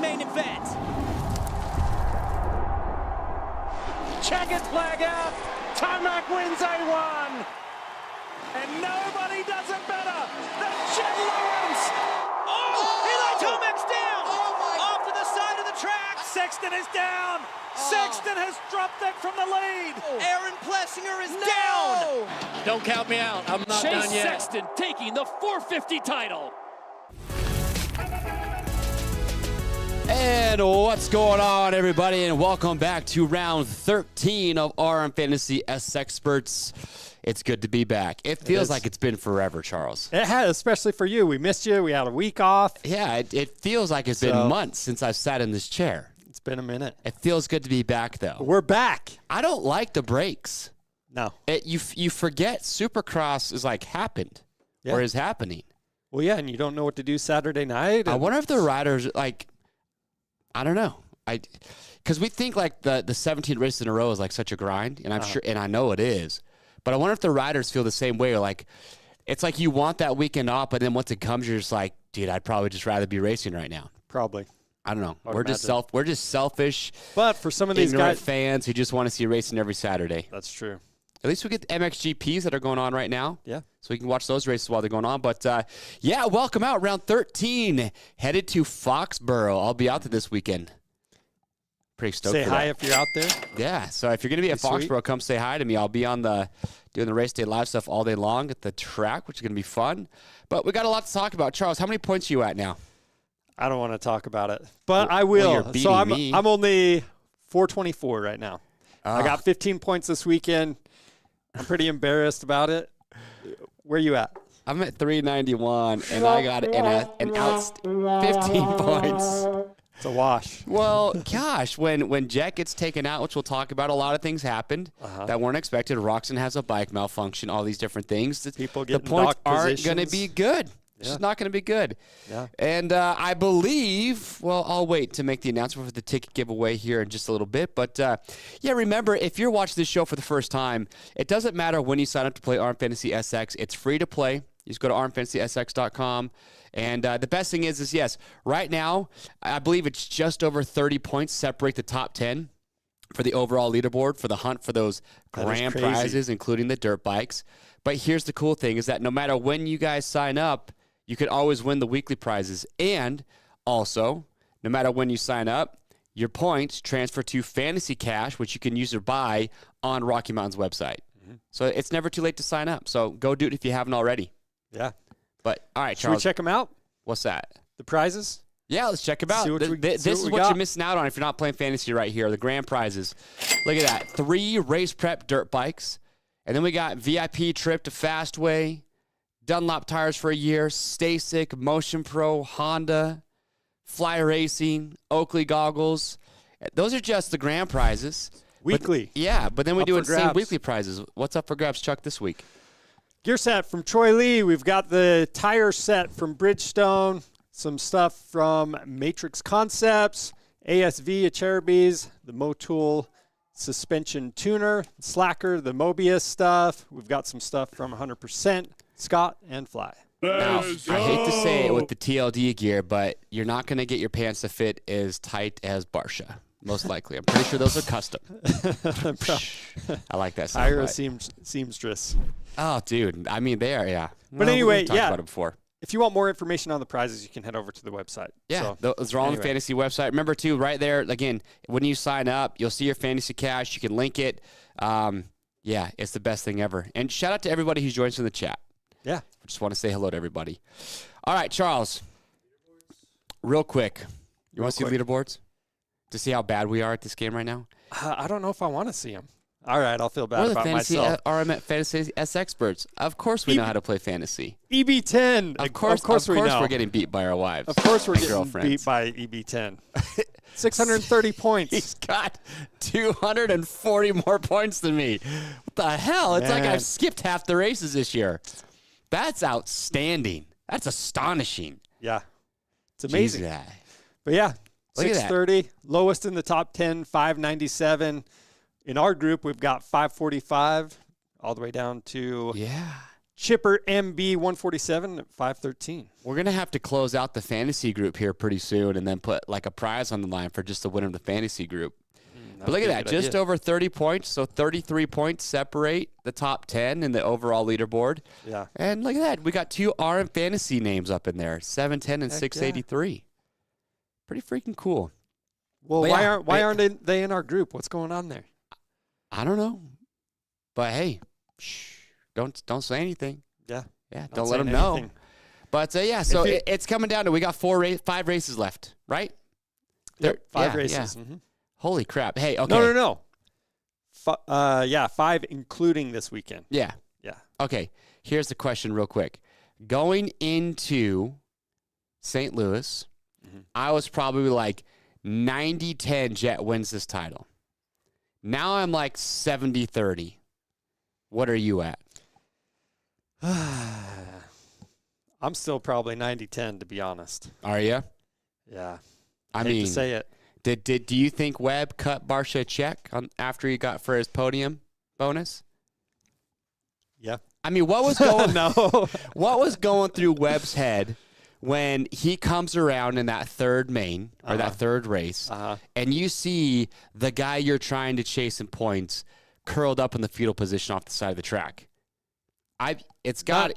Main event. Checkered flag out. Tomac wins A1. And nobody does it better than Jet Lawrence. Eli Tomac's down. Off to the side of the track. Sexton is down. Sexton has dropped it from the lead. Aaron Plessinger is down. Don't count me out. I'm not Chase done yet. Sexton taking the 450 title. And what's going on, everybody, and welcome back to round 13 of RM Fantasy SXperts. It's good to be back. It feels like it's been forever, Charles. It has, especially for you. We missed you. We had a week off. Yeah, it feels like it's been months since I've sat in this chair. It's been a minute. It feels good to be back, though. We're back. I don't like the breaks. No. You forget Supercross is like happened or is happening. Well, yeah, and you don't know what to do Saturday night. I wonder if the riders, like, I don't know. Because we think like the 17 races in a row is like such a grind, and I'm sure, and I know it is. But I wonder if the riders feel the same way. Or like, it's like you want that weekend off, but then once it comes, you're just like, dude, I'd probably just rather be racing right now. Probably. I don't know. We're just selfish. But for some of these guys, fans who just want to see racing every Saturday. That's true. At least we get the MXGPs that are going on right now. Yeah. So we can watch those races while they're going on. But, yeah, welcome out. Round 13, headed to Foxborough. I'll be out there this weekend. Pretty stoked say for hi that. if you're out there. Yeah. So if you're going to be at Foxborough, come say hi to me. I'll be on doing the race day live stuff all day long at the track, which is going to be fun. But we got a lot to talk about. Charles, how many points are you at now? I don't want to talk about it, but I will. You're beating so I'm me. I'm only 424 right now. I got 15 points this weekend. I'm pretty embarrassed about it. Where you at? I'm at 391, and I got an out 15 points. It's a wash. Well, gosh, when Jet gets taken out, which we'll talk about, a lot of things happened that weren't expected. Roxon has a bike malfunction, all these different things. People the getting points knocked aren't going to positions. be good. It's just not going to be good. Yeah. And I believe, well, I'll wait to make the announcement for the ticket giveaway here in just a little bit. But, yeah, remember, if you're watching this show for the first time, it doesn't matter when you sign up to play RM Fantasy SX. It's free to play. You just go to RMFantasySX.com. And the best thing is, yes, right now, I believe it's just over 30 points separate the top 10 for the overall leaderboard for the hunt for those grand prizes, including the dirt bikes. But here's the cool thing is that no matter when you guys sign up, you could always win the weekly prizes. And also, no matter when you sign up, your points transfer to Fantasy Cash, which you can use or buy on Rocky Mountain's website. So it's never too late to sign up. So go do it if you haven't already. Yeah. But, all right, Should we Charles. check them out? What's that? The prizes? Yeah, let's check them out. This is what you're missing out on if you're not playing fantasy right here, the grand prizes. Look at that. 3 race prep dirt bikes. And then we got VIP trip to Fastway, Dunlop tires for a year, Stasic, Motion Pro, Honda, Fly Racing, Oakley goggles. Those are just the grand prizes. Weekly. But then we do insane grabs. weekly prizes. What's up for grabs, Chuck, this week? Gear set from Troy Lee. We've got the tire set from Bridgestone, some stuff from Matrix Concepts, ASV at Cherubies, the Motul suspension tuner, Slacker, the Mobius stuff. We've got some stuff from 100%, Scott, and Fly. Now, I hate to say it with the TLD gear, but you're not going to get your pants to fit as tight as Barsha, most likely. I'm pretty sure those are custom. I like that sound. Ira seamstress. Oh, dude. I mean, they are, yeah. But anyway, we've talked about it before. if you want more information on the prizes, you can head over to the website. Yeah, so, those are all on the fantasy website. Remember, too, right there, again, when you sign up, you'll see your fantasy cash. You can link it. Yeah, it's the best thing ever. And shout out to everybody who's joined us in the chat. Yeah. I just want to say hello to everybody. All right, Charles, real quick. You want to see the leaderboards to see how bad we are at this game right now? I don't know if I want to see them. All right, I'll feel bad about myself. RM Fantasy SXperts. Of course we know how to play fantasy. EB10. Of course we know. We're getting beat by our wives. Of course we're getting beat by EB10. 630 points. He's got 240 more points than me. What the hell? It's like I've skipped half the races this year. That's outstanding. That's astonishing. Yeah. It's amazing. Jeez, but yeah, look at 630. Lowest in the top 10, 597. In our group, we've got 545 all the way down to Chipper MB 147 at 513. We're going to have to close out the fantasy group here pretty soon and then put like a prize on the line for just the winner of the fantasy group. But look at that, just over 30 points, so 33 points separate the top 10 in the overall leaderboard. Yeah. And look at that, we got 2 RM Fantasy names up in there, 710 and 683. Pretty freaking cool. Well, why aren't they in our group? What's going on there? I don't know. But hey, don't say anything. Yeah. Yeah, don't let them know. But yeah, so it's coming down to we got 5 races left, right? Yep, 5 races. Yeah. Mm-hmm. Holy crap. Hey, okay. No. 5 including this weekend. Yeah. Yeah. Okay, here's the question real quick. Going into St. Louis, I was probably like 90-10 Jet wins this title. Now I'm like 70-30. What are you at? I'm still probably 90-10, to be honest. Are you? Yeah. I hate mean, to say it. Do you think Webb cut Barsha a check after he got for his podium bonus? Yeah. I mean, what was going no. What was going through Webb's head when he comes around in that third main or that third race, and you see the guy you're trying to chase in points curled up in the fetal position off the side of the track? It's got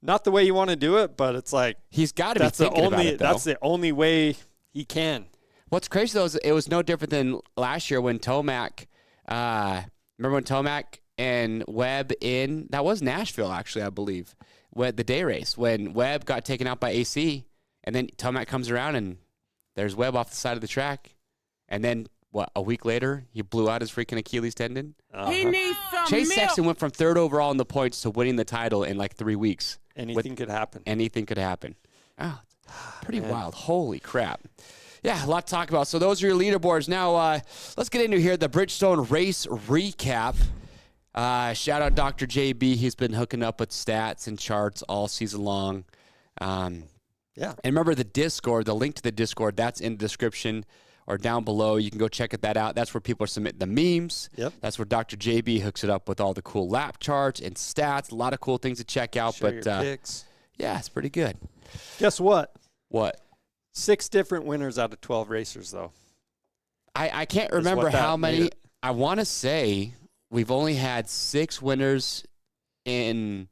not the way you want to do it, but it's like he's got to be thinking about it, though. That's the only way he can. What's crazy though is it was no different than last year when Tomac. Remember when Tomac and Webb that was Nashville actually, I believe. The day race when Webb got taken out by AC, and then Tomac comes around and there's Webb off the side of the track, and then a week later he blew out his freaking Achilles tendon. He needs some Chase milk. Sexton went from 3rd overall in the points to winning the title in like 3 weeks. Anything could happen. Anything could happen. Oh, pretty wild. Holy crap. Yeah, a lot to talk about. So those are your leaderboards. Now let's get into here the Bridgestone race recap. Shout out Dr. JB. He's been hooking up with stats and charts all season long. And remember the Discord, the link to the Discord, that's in the description or down below. You can go check that out. That's where people are submitting the memes. Yep. That's where Dr. JB hooks it up with all the cool lap charts and stats. A lot of cool things to check out. Share your picks. Yeah, it's pretty good. Guess what? What? 6 different winners out of 12 racers, though. I can't remember how many. I want to say we've only had 6 winners in.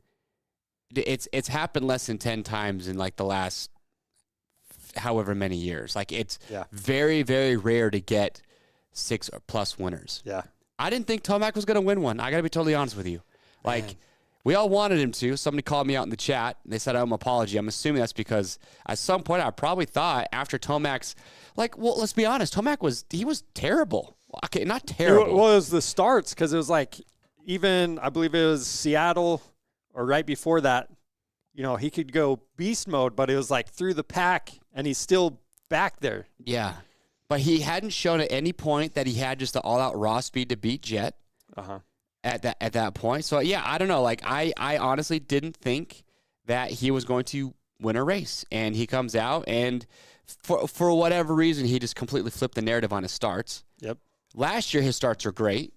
It's happened less than 10 times in like the last however many years. Like it's very, very rare to get 6 or plus winners. Yeah. I didn't think Tomac was going to win one. I got to be totally honest with you. Like we all wanted him to. Somebody called me out in the chat. And they said I'm an apology. I'm assuming that's because at some point I probably thought after Tomac's, let's be honest. Tomac was terrible. Okay, not terrible. It was the starts because it was like even I believe it was Seattle or right before that. You know, he could go beast mode, but it was like through the pack, and he's still back there. Yeah, but he hadn't shown at any point that he had just the all-out raw speed to beat Jet. At that point. So yeah, I don't know. Like I honestly didn't think that he was going to win a race, and he comes out and for whatever reason he just completely flipped the narrative on his starts. Yep. Last year his starts are great,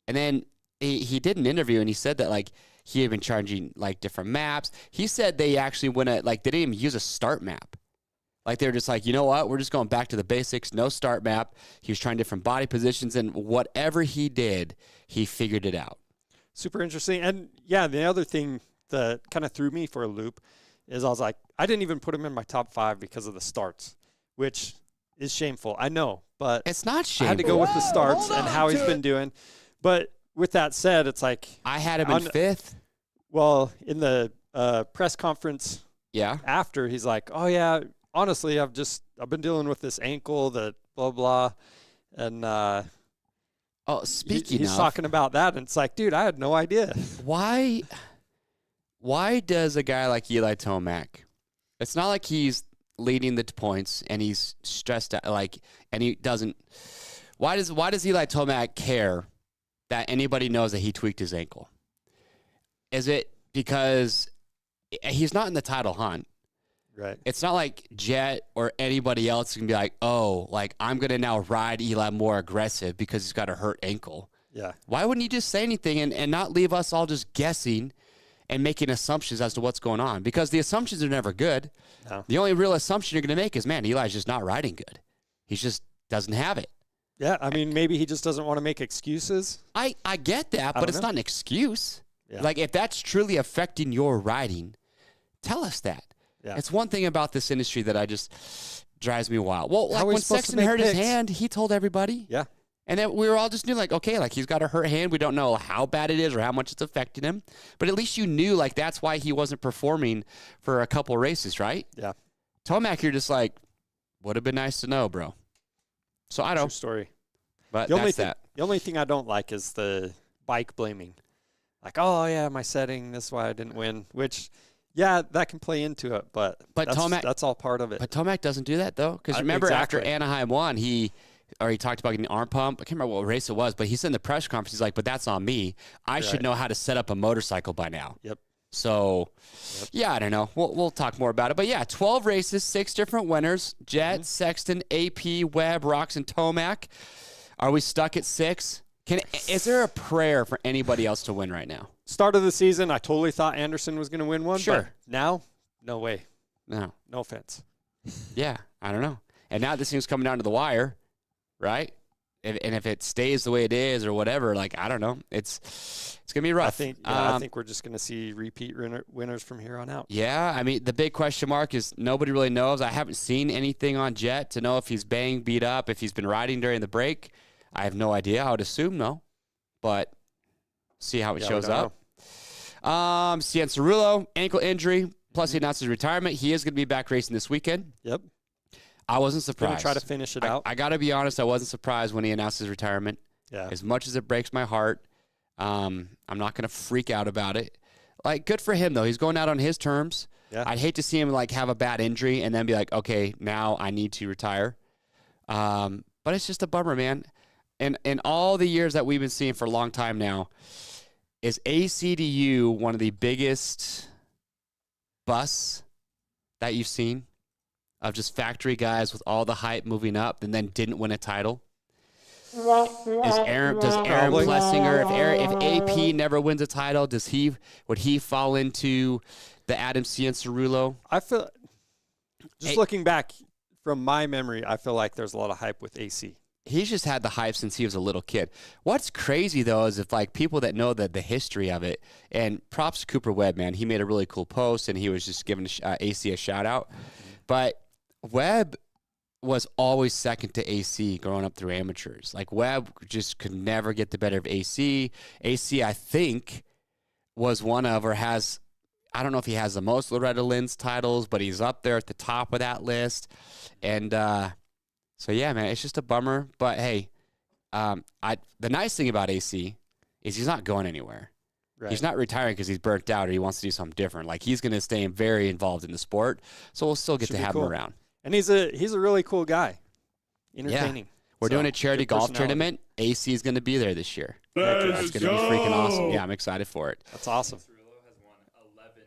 and then he did an interview and he said that like he had been charging like different maps. He said they actually they didn't even use a start map. Like they were just like, you know what, we're just going back to the basics, no start map. He was trying different body positions, and whatever he did, he figured it out. Super interesting. And yeah, the other thing that kind of threw me for a loop is I was like, I didn't even put him in my top 5 because of the starts, which is shameful. I know, but It's not shameful. I had to go with the starts and how he's been doing. But with that said, it's like I had him in 5th. Well, in the press conference Yeah. after, he's like, "Oh yeah, honestly, I've been dealing with this ankle that blah blah," and Speaking he's of, talking about that, and it's like, dude, I had no idea. why does a guy like Eli Tomac? It's not like he's leading the points and he's stressed out, and he doesn't. Why does Eli Tomac care that anybody knows that he tweaked his ankle? Is it because he's not in the title hunt? Right. It's not like Jet or anybody else can be like, oh, like I'm going to now ride Eli more aggressive because he's got a hurt ankle. Yeah. Why wouldn't you just say anything and not leave us all just guessing and making assumptions as to what's going on? Because the assumptions are never good. No. The only real assumption you're going to make is, man, Eli's just not riding good. He just doesn't have it. Yeah, I mean, maybe he just doesn't want to make excuses. I get that, but it's not an excuse. Yeah. Like, if that's truly affecting your riding, tell us that. Yeah. It's one thing about this industry that I just drives me wild. Well, like How are we when supposed to Sexton make hurt his picks? hand, he told everybody. Yeah. And then we were all just knew, like, okay, like he's got a hurt hand. We don't know how bad it is or how much it's affecting him. But at least you knew, like, that's why he wasn't performing for a couple races, right? Yeah. Tomac, you're just like, would have been nice to know, bro. So I True don't. story. But The that's only thing I don't like is the bike blaming. Like, oh yeah, my setting, that's why I didn't win. Which, yeah, that can play into it, but that's all part of it. But Tomac doesn't do that, though. Because remember, after exactly. Anaheim won, he talked about getting an arm pump. I can't remember what race it was, but he said in the press conference, he's like, but that's on me. I should know how to set up a motorcycle by now. Yep. So, yeah, I don't know. We'll talk more about it. But, yeah, 12 races, 6 different winners. Jet, Sexton, AP, Webb, Rocks, and Tomac. Are we stuck at 6? Is there a prayer for anybody else to win right now? Start of the season, I totally thought Anderson was going to win one. Sure. But now, no way. No. No offense. Yeah, I don't know. And now this thing's coming down to the wire, right? And if it stays the way it is or whatever, like, I don't know. It's going to be rough. I think we're just going to see repeat winners from here on out. Yeah, I mean, the big question mark is nobody really knows. I haven't seen anything on Jet to know if he's beat up, if he's been riding during the break. I have no idea. I would assume no, but see how it shows up. Cianciarulo, ankle injury, plus he announced his retirement. He is going to be back racing this weekend. Yep. I wasn't surprised. Going to try to finish it out. I got to be honest, I wasn't surprised when he announced his retirement. Yeah. As much as it breaks my heart, I'm not going to freak out about it. Like, good for him, though. He's going out on his terms. Yeah. I'd hate to see him, like, have a bad injury and then be like, okay, now I need to retire. But it's just a bummer, man. And in all the years that we've been seeing for a long time now, is ACDU one of the biggest busts that you've seen of just factory guys with all the hype moving up and then didn't win a title? Does Aaron Plessinger, if AP never wins a title, would he fall into the Adam Cianciarulo? I feel, looking back from my memory, I feel like there's a lot of hype with AC. He's just had the hype since he was a little kid. What's crazy, though, is if, like, people that know the history of it, and props to Cooper Webb, man. He made a really cool post, and he was just giving AC a shout-out. But Webb was always second to AC growing up through amateurs. Like, Webb just could never get the better of AC. AC, I think, was one of, or has, I don't know if he has the most Loretta Lynn's titles, but he's up there at the top of that list. And, so, yeah, man, it's just a bummer. But, hey, the nice thing about AC is he's not going anywhere. Right. He's not retiring because he's burnt out or he wants to do something different. Like, he's going to stay very involved in the sport, so we'll still get to have him around. And he's a really cool guy, entertaining. Yeah. We're doing a charity golf tournament. AC is going to be there this year. That's going to be freaking awesome. Yeah, I'm excited for it. That's awesome. Has won 11.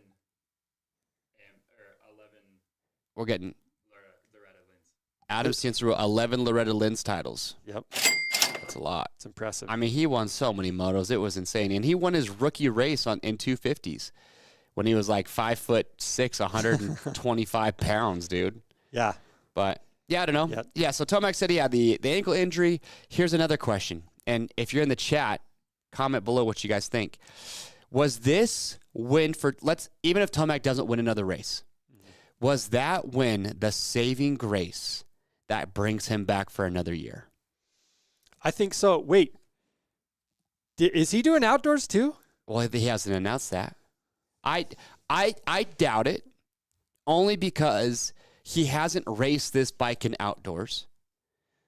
We're getting Adam Cianciarulo, 11 Loretta Lynn's titles. Yep. That's a lot. It's impressive. I mean, he won so many motos. It was insane. And he won his rookie race in 250s when he was like 5'6", 125 pounds, dude. Yeah. But, yeah, I don't know. Yep. Yeah, so Tomac said he had the ankle injury. Here's another question. And if you're in the chat, comment below what you guys think. Was this win for, even if Tomac doesn't win another race, Was that win the saving grace that brings him back for another year? I think so. Wait, is he doing outdoors too? Well, he hasn't announced that. I doubt it, only because he hasn't raced this bike in outdoors.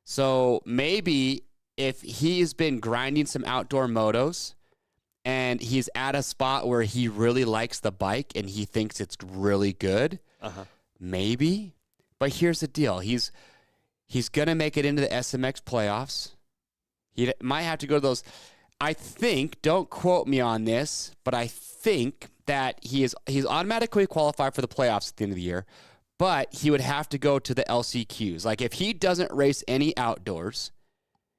So maybe if he's been grinding some outdoor motos and he's at a spot where he really likes the bike and he thinks it's really good, maybe. But here's the deal. He's going to make it into the SMX playoffs. He might have to go to those. I think, don't quote me on this, but I think that he's automatically qualified for the playoffs at the end of the year, but he would have to go to the LCQs. Like, if he doesn't race any outdoors,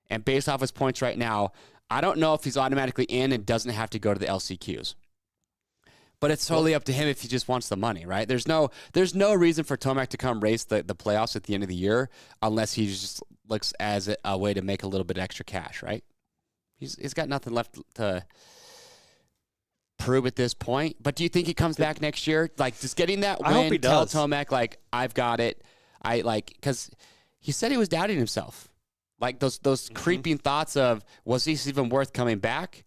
and based off his points right now, I don't know if he's automatically in and doesn't have to go to the LCQs. But it's totally up to him if he just wants the money, right? There's no reason for Tomac to come race the playoffs at the end of the year unless he just looks as a way to make a little bit extra cash, right? He's got nothing left to prove at this point. But do you think he comes back next year? Like, just getting that win, I hope he tell does. Tomac, like, I've got it. Because he said he was doubting himself. Like, those creeping thoughts of, was this even worth coming back?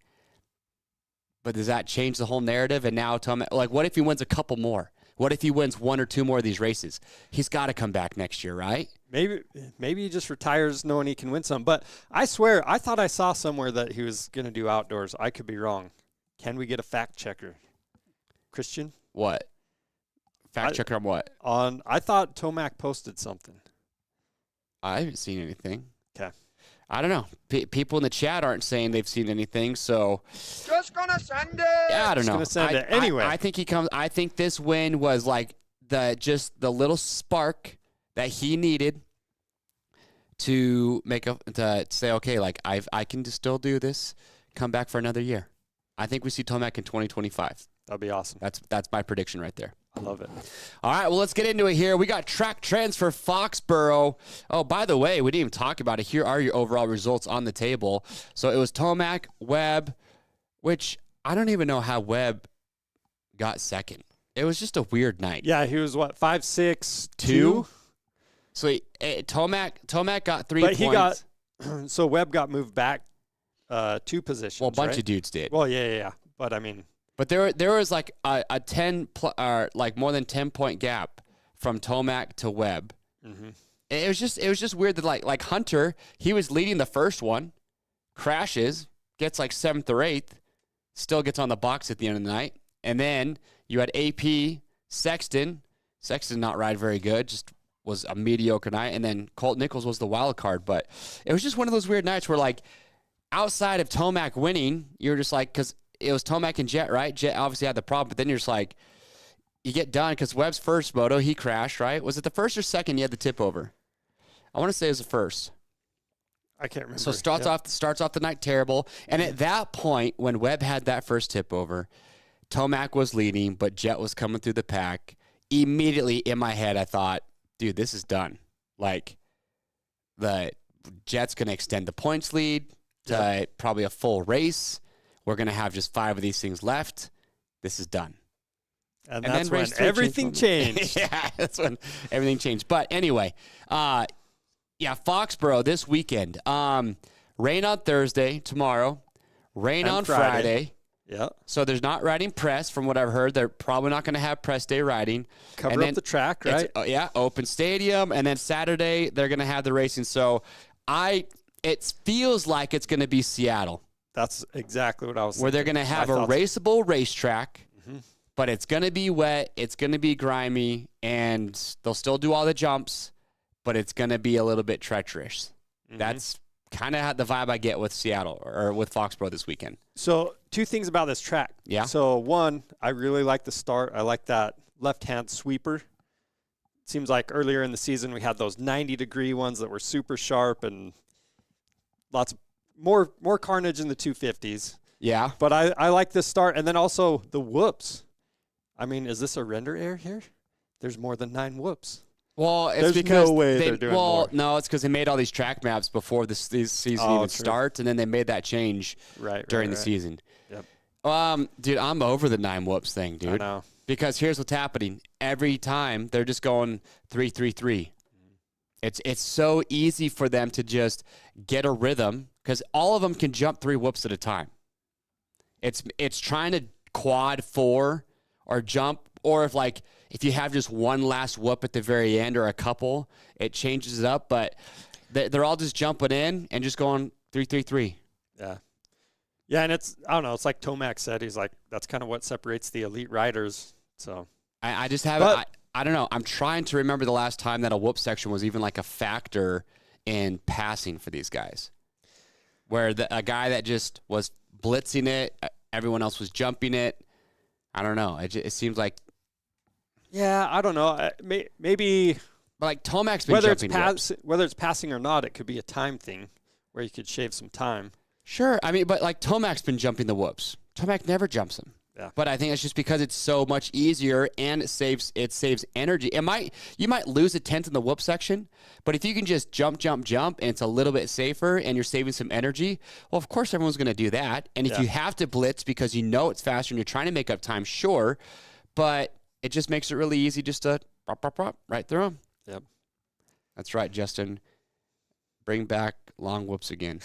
But does that change the whole narrative? And now Tomac, like, what if he wins a couple more? What if he wins one or two more of these races? He's got to come back next year, right? Maybe he just retires knowing he can win some. But I swear, I thought I saw somewhere that he was going to do outdoors. I could be wrong. Can we get a fact checker? Christian? What? Fact checker on what? I thought Tomac posted something. I haven't seen anything. Okay. I don't know. People in the chat aren't saying they've seen anything, so Just gonna send it. yeah, I don't know. Gonna send it. Anyway. I think he comes. I think this win was like the little spark that he needed to say, okay, like I can still do this. Come back for another year. I think we see Tomac in 2025. That'd be awesome. That's my prediction right there. I love it. All right, well, let's get into it here. We got track trends for Foxborough. Oh, by the way, we didn't even talk about it. Here are your overall results on the table. So it was Tomac, Webb, which I don't even know how Webb got second. It was just a weird night. Yeah, he was, 5'6", So Tomac got 3 but points. he got so Webb got moved back 2 positions. Well, a bunch right? of dudes did. Well, yeah. But I mean, But there was like a 10 like more than 10-point gap from Tomac to Webb. mm-hmm. It was just weird that like Hunter, he was leading the first one, crashes, gets like 7th or 8th, still gets on the box at the end of the night. And then you had AP, Sexton not ride very good, just was a mediocre night. And then Colt Nichols was the wild card. But it was just one of those weird nights where, like, outside of Tomac winning, you're just like, because it was Tomac and Jet, right? Jet obviously had the problem, but then you're just like, you get done because Webb's first moto, he crashed, right? Was it the first or second he had the tip over? I want to say it was the first. I can't remember. So starts off the night terrible. And at that point, when Webb had that first tip over, Tomac was leading, but Jet was coming through the pack. Immediately in my head, I thought, dude, this is done. Like, the Jet's going to extend the points lead to probably a full race. We're going to have just 5 of these things left. This is done. And that's when everything changed. Yeah, that's when everything changed. But anyway, Foxborough this weekend. Rain on Thursday, tomorrow. Rain on Friday. Yeah. So there's not riding press, from what I've heard. They're probably not going to have press day riding. Cover up the track, right? Open stadium. And then Saturday, they're going to have the racing. So it feels like it's going to be Seattle. That's exactly what I was where they're going to have a raceable racetrack, but it's going to be wet, it's going to be grimy, and they'll still do all the jumps, but it's going to be a little bit treacherous. That's kind of the vibe I get with Seattle or with Foxborough this weekend. So 2 things about this track. Yeah. So 1, I really like the start. I like that left-hand sweeper. It seems like earlier in the season we had those 90-degree ones that were super sharp and lots of more carnage in the 250s. Yeah. But I like this start. And then also the whoops. I mean, is this a render error here? There's more than 9 whoops. Well, it's There's because no way they're doing more. No, it's because they made all these track maps before this season even starts, and then they made that change during the season. Yep. Dude, I'm over the 9 whoops thing, dude. I know. Because here's what's happening. Every time they're just going 3-3-3. It's so easy for them to just get a rhythm because all of them can jump 3 whoops at a time. It's trying to quad 4 or jump, or if you have just one last whoop at the very end or a couple, it changes it up. But they're all just jumping in and just going 3-3-3. Yeah. Yeah, and I don't know, it's like Tomac said, he's like, that's kind of what separates the elite riders. So I just haven't, I don't know. I'm trying to remember the last time that a whoop section was even like a factor in passing for these guys. Where a guy that just was blitzing it, everyone else was jumping it. I don't know. It seems like. Yeah, I don't know. Maybe. But like Tomac's been jumping whoops. Whether it's passing or not, it could be a time thing where you could shave some time. Sure. I mean, but like Tomac's been jumping the whoops. Tomac never jumps them. Yeah. But I think it's just because it's so much easier and it saves energy. You might lose a tenth in the whoop section, but if you can just jump, and it's a little bit safer and you're saving some energy, well, of course everyone's going to do that. And if you have to blitz because you know it's faster and you're trying to make up time, sure, but it just makes it really easy just to pop, right through them. Yep. That's right, Justin. Bring back long whoops again.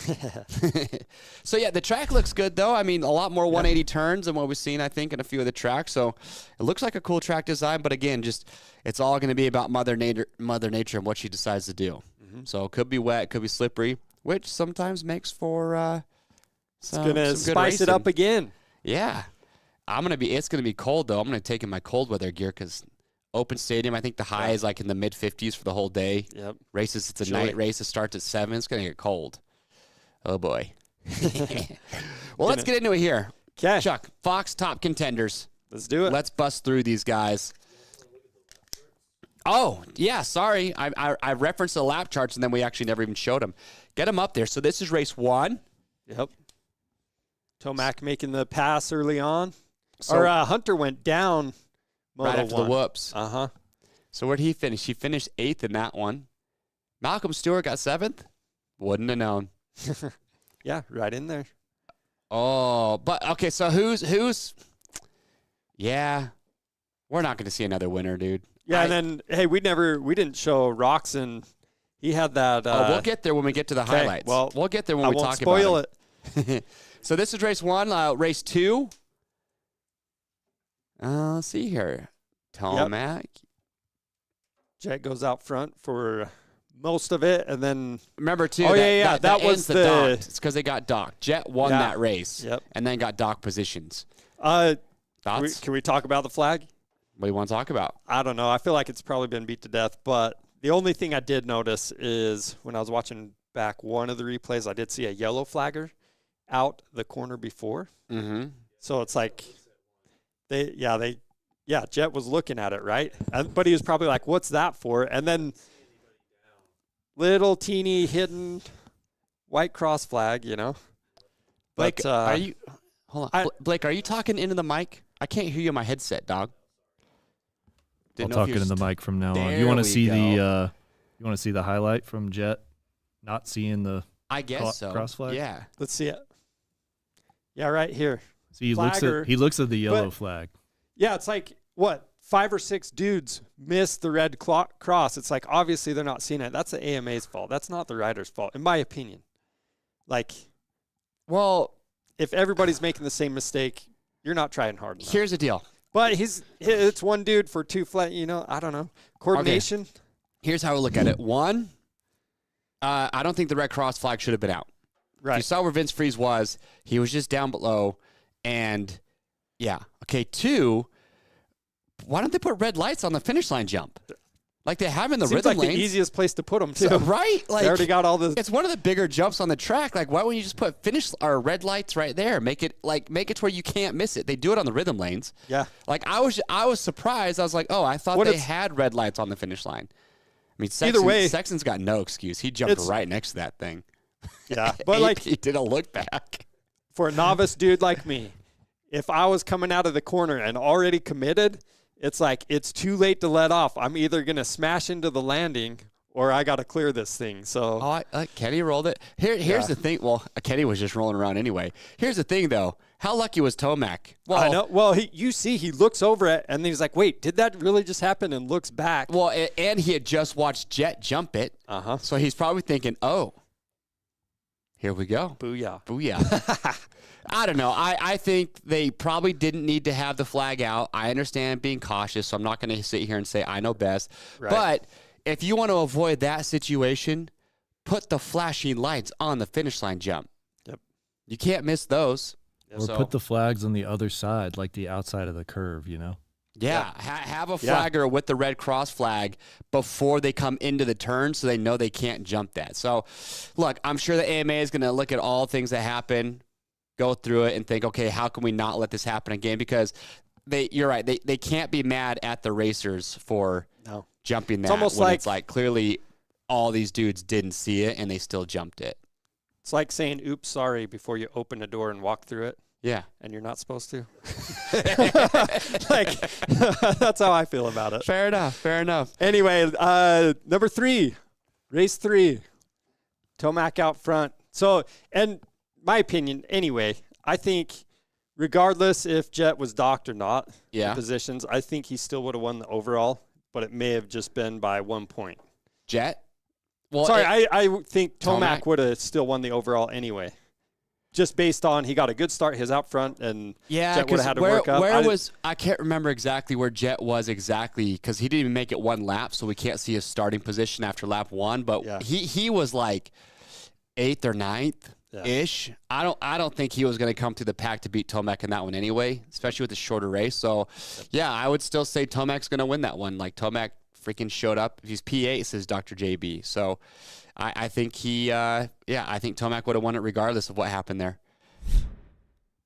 So, yeah, the track looks good, though. I mean, a lot more 180 turns than what we've seen, I think, in a few of the tracks. So it looks like a cool track design. But, again, just it's all going to be about Mother Nature and what she decides to do. Mm-hmm. So it could be wet, it could be slippery, which sometimes makes for it's going to spice it up again. Yeah. It's going to be cold, though. I'm going to take in my cold weather gear because open stadium, I think the high is like in the mid-50s for the whole day. Yep. Races, it's a night race. It starts at 7. It's going to get cold. Oh, boy. Well, let's get into it here. Okay. Chuck, Fox top contenders. Let's do it. Let's bust through these guys. Oh, yeah, sorry. I referenced the lap charts, and then we actually never even showed them. Get them up there. So this is race 1. Yep. Tomac making the pass early on. So, Hunter went down right after the whoops. Uh-huh. So where'd he finish? He finished 8th in that one. Malcolm Stewart got 7th? Wouldn't have known. Yeah, right in there. Oh, but okay, so who's yeah. We're not gonna see another winner, dude. Yeah, and then hey, we didn't show Roxon. He had that we'll get there when we get to the highlights. Well, we'll get there when we talk about it. I won't spoil it. So this is race 1, race 2. Let's see here. Tomac. Yep. Jet goes out front for most of it, and then remember too. That was the docked. It's because they got docked. Jet won that race, and then got docked positions. Thoughts? Can we talk about the flag? What do you want to talk about? I don't know. I feel like it's probably been beat to death, but the only thing I did notice is when I was watching back one of the replays, I did see a yellow flagger out the corner before. Mm-hmm. So it's like Jet was looking at it, right? But he was probably like, what's that for? And then little teeny hidden white cross flag, you know. Blake, are you hold on. Blake, are you talking into the mic? I can't hear you on my headset, dog. I'll talk into the mic from now on. You want to see the highlight from Jet not seeing the cross flag? Yeah. Let's see it. Yeah, right here. See, he looks at the yellow flag. Yeah, it's like, what, 5 or 6 dudes missed the red cross. It's like, obviously they're not seeing it. That's the AMA's fault. That's not the rider's fault, in my opinion. Like, well, if everybody's making the same mistake, you're not trying hard enough. Here's the deal. But it's one dude for 2 flat, I don't know. Coordination. Okay. Here's how we look at it. 1, I don't think the red cross flag should have been out. Right. You saw where Vince Freeze was. He was just down below. And, yeah. Okay, 2, why don't they put red lights on the finish line jump? Like they have in the rhythm lanes. Seems like the easiest place to put them, too. So, right? Like, they already got all the... It's one of the bigger jumps on the track. Like, why wouldn't you just put red lights right there? Make it to where you can't miss it. They do it on the rhythm lanes. Yeah. Like, I was surprised. I was like, oh, I thought they had red lights on the finish line. I mean, either way, Sexton's got no excuse. He jumped right next to that thing. Yeah, but he did a look back. For a novice dude like me, if I was coming out of the corner and already committed, it's like it's too late to let off. I'm either going to smash into the landing or I got to clear this thing. So Kenny rolled it. Here's the thing. Well, Kenny was just rolling around anyway. Here's the thing, though. How lucky was Tomac? Well, I know. Well, you see, he looks over it, and then he's like, wait, did that really just happen? And looks back. Well, and he had just watched Jet jump it. Uh-huh. So he's probably thinking, oh, here we go. Booyah. Booyah. I don't know. I think they probably didn't need to have the flag out. I understand being cautious, so I'm not going to sit here and say I know best. Right. But if you want to avoid that situation, put the flashing lights on the finish line jump. Yep. You can't miss those. Or put the flags on the other side, like the outside of the curve, you know? Yeah, have a flagger with the red cross flag before they come into the turn so they know they can't jump that. So, look, I'm sure the AMA is going to look at all things that happen, go through it, and think, okay, how can we not let this happen again? Because you're right, they can't be mad at the racers for jumping that. It's almost when it's like clearly all these dudes didn't see it and they still jumped it. It's like saying, oops, sorry, before you open a door and walk through it. Yeah. And you're not supposed to. That's how I feel about it. Fair enough. Anyway, number 3, race 3, Tomac out front. So, and my opinion, anyway, I think regardless if Jet was docked or not, the positions, I think he still would have won the overall, but it may have just been by 1 point. Jet? Well, sorry, I think Tomac would have still won the overall anyway. Just based on he got a good start, his out front, and Jet would have had to work up. I can't remember exactly where Jet was exactly because he didn't even make it one lap, so we can't see his starting position after lap 1. But he was like 8th or 9th-ish. I don't think he was going to come through the pack to beat Tomac in that one anyway, especially with the shorter race. So, yeah, I would still say Tomac's going to win that one. Like, Tomac freaking showed up. He's P8, says Dr. JB. So I think I think Tomac would have won it regardless of what happened there.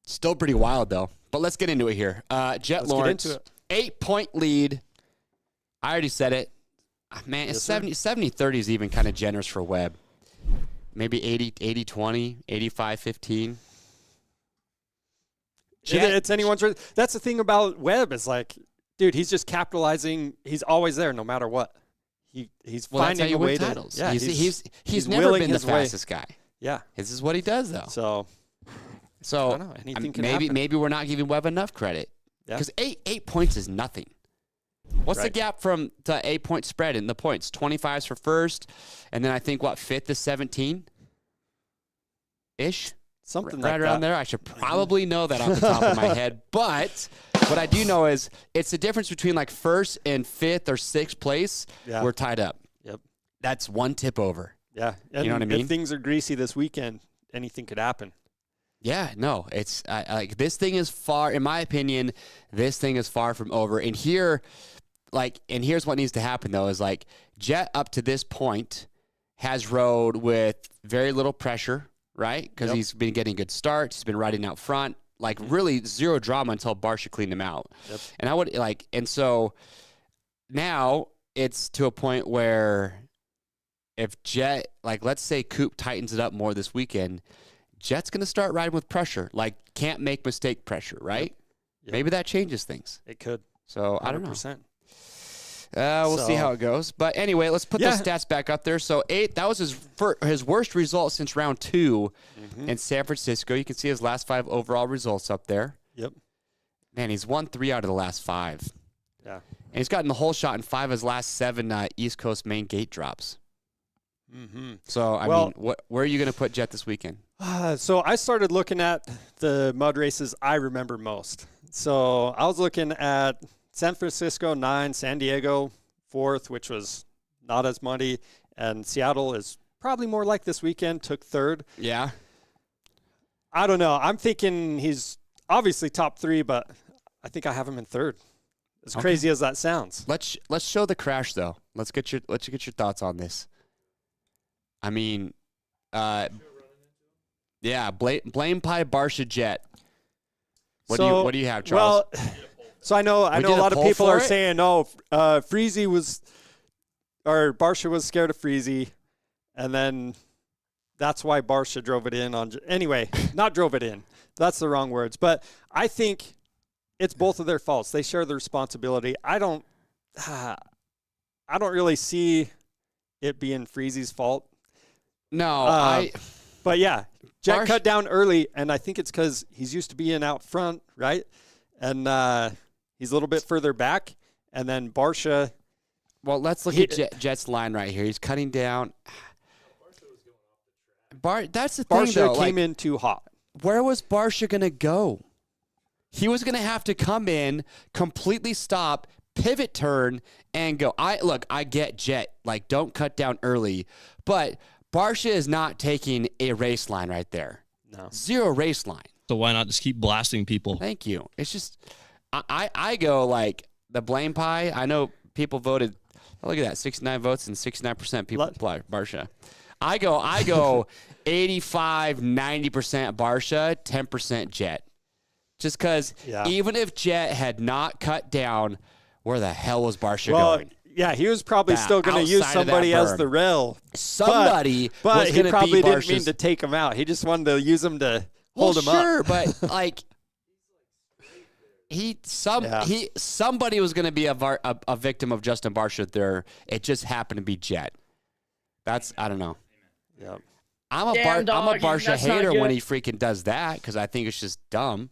Still pretty wild, though. But let's get into it here. Jet Lawrence, 8-point lead. I already said it. Man, 70-30 is even kind of generous for Webb. Maybe 80-20, 85-15. It's anyone's. That's the thing about Webb is like, dude, he's just capitalizing. He's always there no matter what. He's finding a way to. Yeah, he's never been the fastest guy. Yeah, this is what he does though. So I don't know. Anything can happen. Maybe we're not giving Webb enough credit because 8 points is nothing. What's the gap from the 8-point spread in the points? 25s for first, and then I think 5th is 17 ish. Something right around there. I should probably know that off the top of my head. But what I do know is it's the difference between like 1st and 5th or 6th place. Yeah. We're tied up. Yep. That's one tip over. Yeah. And you know what I mean? If things are greasy this weekend, anything could happen. Yeah, no. It's like this thing is far, in my opinion, this thing is far from over. And here's what needs to happen though is like Jet up to this point has rode with very little pressure. Right? Because he's been getting good starts. He's been riding out front. Like, really zero drama until Barsha cleaned him out. Yep. And so now it's to a point where if Jet, like, let's say Coop tightens it up more this weekend, Jet's going to start riding with pressure. Like, can't make mistake pressure, right? Yep. Maybe that changes things. It could. So, 100%. I don't know. We'll see how it goes. But anyway, let's put those stats back up there. So 8, that was his worst result since round 2 in San Francisco. You can see his last 5 overall results up there. Yep. Man, he's won 3 out of the last 5. Yeah. And he's gotten the whole shot in 5 of his last 7 East Coast main gate drops. Mm-hmm. So, I mean, where are you going to put Jet this weekend? So I started looking at the mud races I remember most. So I was looking at San Francisco 9, San Diego 4th, which was not as muddy, and Seattle is probably more like this weekend, took 3rd. Yeah. I don't know. I'm thinking he's obviously top 3, but I think I have him in 3rd. As crazy as that sounds. Let's show the crash though. Let's get your thoughts on this. I mean, blame pie Barsha Jet. What do you have, Charles? Well, so I know a lot of people are saying, Freezy Barsha was scared of Freezy, and then that's why Barsha drove it in on. Anyway, not drove it in. That's the wrong words. But I think it's both of their faults. They share the responsibility. I don't really see it being Freezy's fault. No, But yeah, Jet Barcia- cut down early, and I think it's because he's used to being out front, right? And he's a little bit further back. And then Barcia. Well, let's look at Jet's line right here. He's cutting down. That's the thing, though. Barcia came in too hot. Where was Barcia going to go? He was going to have to come in, completely stop, pivot turn, and go. I get Jet. Like, don't cut down early. But Barcia is not taking a race line right there. No. 0 race line. So why not just keep blasting people? Thank you. It's just, I go like the blame pie. I know people voted. Oh, look at that, 69 votes and 69% people apply Barcia. I go 85, 90% Barcia, 10% Jet. Just because even if Jet had not cut down, where the hell was Barcia going? Yeah, he was probably still going to use somebody as the rail. Somebody but was he going to probably be didn't mean to take him out. He just wanted to use him to hold him up. Sure, but like somebody was going to be a victim of Justin Barcia there. It just happened to be Jet. I don't know. Yep. I'm a Barcia hater when he freaking does that because I think it's just dumb.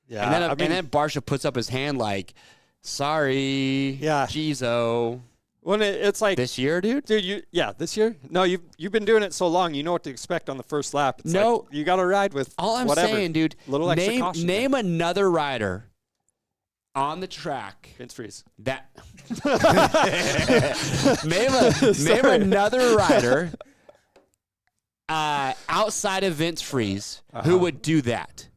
Yeah, and then Barcia puts up his hand like, sorry, Jizo. When it's like this year, dude. This year. No, you've been doing it so long, you know what to expect on the first lap. It's like, you got to ride with. All I'm whatever. saying, dude. Little extra caution. Name another rider on the track. Vince Freeze. That. name another rider outside of Vince Freeze who would do that.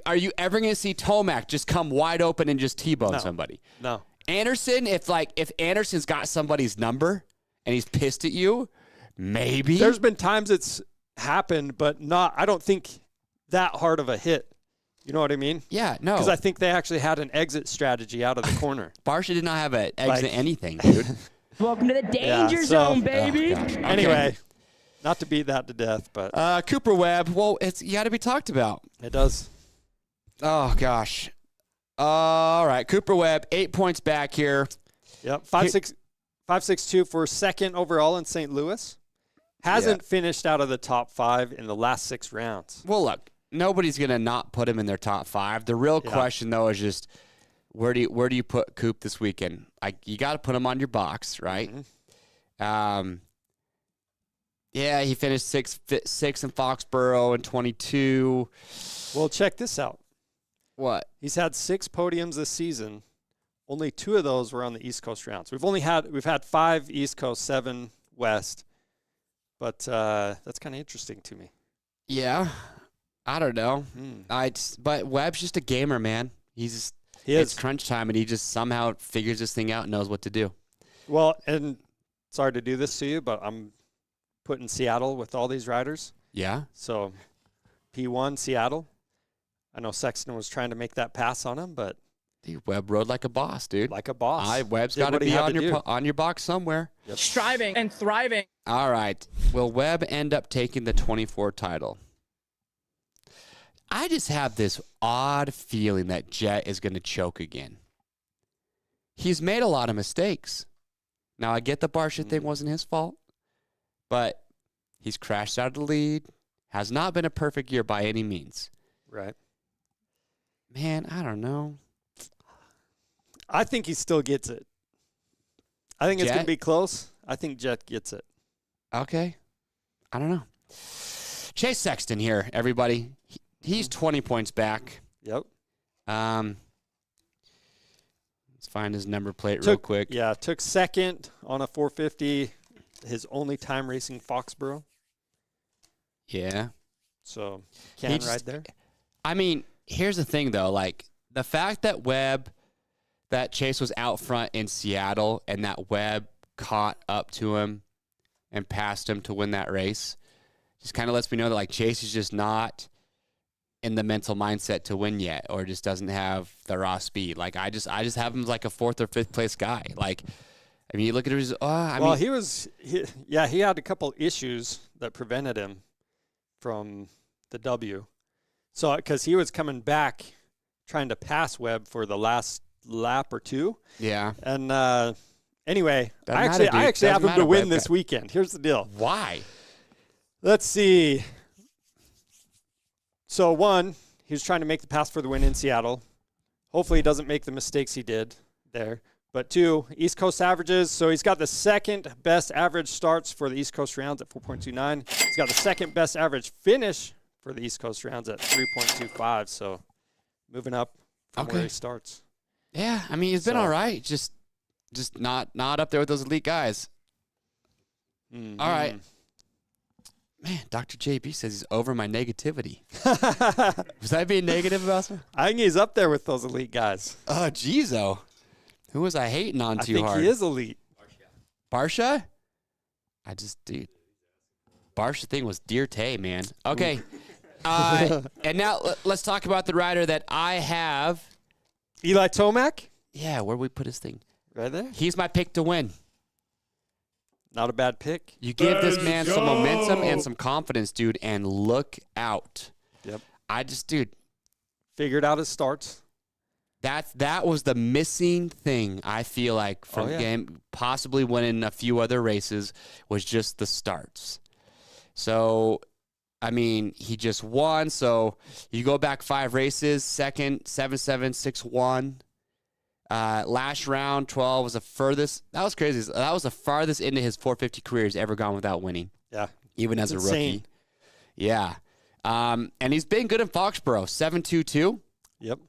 Are you ever going to see Tomac just come wide open and just T-bone somebody? No. Anderson, if Anderson's got somebody's number and he's pissed at you, maybe. There's been times it's happened, but I don't think that hard of a hit. You know what I mean? Yeah, no. Because I think they actually had an exit strategy out of the corner. Barcia did not have an exit anything, dude. Welcome to the danger zone, baby. Okay. Anyway, not to beat that to death, but Cooper Webb. Well, you got to be talked about. It does. Oh gosh. All right, Cooper Webb, 8 points back here. Yep, 5.62 for second overall in St. Louis. Hasn't finished out of the top 5 in the last 6 rounds. Well, look, nobody's gonna not put him in their top 5. The real question though is just where do you put Coop this weekend? You got to put him on your box, right? Mm-hmm. Yeah, he finished sixth in Foxborough in 22. Well, check this out. What? He's had 6 podiums this season. Only 2 of those were on the East Coast rounds. We've had 5 East Coast, 7 West. But that's kind of interesting to me. Yeah, I don't know. But Webb's just a gamer, man. It's crunch time, and he just somehow figures this thing out and knows what to do. Well, and sorry to do this to you, but I'm putting Seattle with all these riders. Yeah. So P1 Seattle. I know Sexton was trying to make that pass on him, but Webb rode like a boss, dude. Like a boss. Webb's got to be on your box somewhere. Yep. Striving and thriving. All right. Will Webb end up taking the 24 title? I just have this odd feeling that Jet is going to choke again. He's made a lot of mistakes. Now, I get the Barcia thing wasn't his fault, but he's crashed out of the lead. Has not been a perfect year by any means. Right. Man, I don't know. I think he still gets it. I think it's going to be close. I think Jet gets it. Okay. I don't know. Chase Sexton here, everybody. He's 20 points back. Yep. Let's find his number plate real quick. Yeah, took second on a 450, his only time racing Foxborough. Yeah. So, can ride there. I mean, here's the thing, though. Like, the fact that Chase was out front in Seattle and that Webb caught up to him and passed him to win that race just kind of lets me know that, like, Chase is just not in the mental mindset to win yet, or just doesn't have the raw speed. Like, I just have him as like a 4th or 5th place guy. Like, I mean, you look at his. He had a couple issues that prevented him from the W. So, because he was coming back trying to pass Webb for the last lap or 2. Yeah. And anyway, I Doesn't actually have him to win this weekend. Here's the deal. Why? Let's see. So, one, he was trying to make the pass for the win in Seattle. Hopefully he doesn't make the mistakes he did there. But two, East Coast averages. So he's got the second best average starts for the East Coast rounds at 4.29. He's got the second best average finish for the East Coast rounds at 3.25. So moving up from where he starts. Yeah, I mean, he's been all right. Just not up there with those elite guys. Mm-hmm. All right. Man, Dr. JB says he's over my negativity. Was I being negative about him? I think he's up there with those elite guys. Oh, geez, oh. Who was I hating on too hard? I think he is elite. Barsha? Dude. Barsha thing was dear Tay, man. Okay. And now let's talk about the rider that I have. Eli Tomac? Yeah, where'd we put his thing? Right there. He's my pick to win. Not a bad pick. You give this man some momentum and some confidence, dude, and look out. Yep. Dude. Figured out his starts. That was the missing thing, I feel like, from game, possibly winning a few other races, was just the starts. So, I mean, he just won. So, you go back 5 races, second, 7-7, 6-1. Last round, 12 was the furthest. That was crazy. That was the farthest into his 450 career he's ever gone without winning. Yeah. Even as a rookie. Yeah. And he's been good in Foxborough, 7-2-2. Yep.